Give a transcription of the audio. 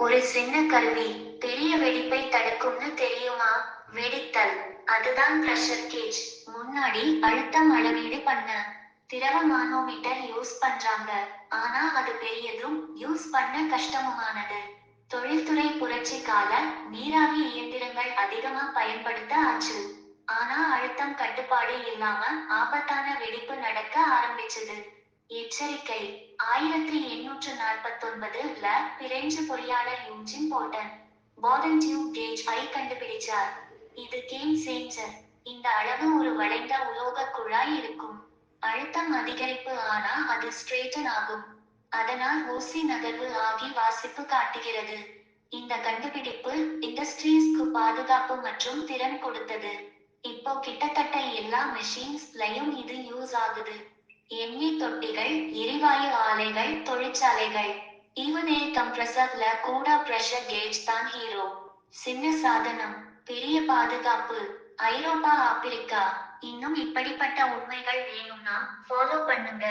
ஒரு சின்ன கருவி பெரிய வெடிப்பை தடுக்கும்னு தெரியுமா? வெடித்தல். அதுதான் பிரஷர் கேஜ். முன்னாடி அழுத்தம் அளவீடு பண்ண திரவ மானோமீட்டர் யூஸ் பண்றாங்க. ஆனா அது பெரியதும் யூஸ் பண்ண கஷ்டமுமானது. தொழில்துறை புரட்சி கால நீராவி இயந்திரங்கள் அதிகமா பயன்படுத்த ஆச்சு. ஆனா அழுத்தம் கட்டுப்பாடு இல்லாம ஆபத்தான வெடிப்பு நடக்க ஆரம்பிச்சது. எச்சரிக்கை. 1849ல பிரெஞ்சு பொறியாளர் Eugene Bolton Patan tube gauge ஐ கண்டுபிடிச்சார். இது கேம் சேஞ்சர். இந்த அளவு ஒரு வளைந்த உலோக குழாய் இருக்கும். அழுத்தம் அதிகரிப்பு ஆனா அது ஸ்ட்ரெய்டன் ஆகும். அதனால் ஊசி நகர்வு ஆகி வாசிப்பு காட்டுகிறது. இந்த கண்டுபிடிப்பு இண்டஸ்ட்ரீஸ்க்கு பாதுகாப்பு மற்றும் திறன் கொடுத்தது. இப்போ கிட்டத்தட்ட எல்லா மெஷின்ஸ்லயும் இது யூஸ் ஆகுது. எண்ணெய் தொட்டிகள், எரிவாயு ஆலைகள், தொழிற்சாலைகள். ஈவன் ஏர் கம்ப்ரஸர்ல கூட பிரஷர் கேஜ் தான் ஹீரோ. சின்ன சாதனம், பெரிய பாதுகாப்பு. ஐரோப்பா, ஆப்பிரிக்கா. இன்னும் இப்படிப்பட்ட உண்மைகள் வேணும்னா ஃபாலோ பண்ணுங்க.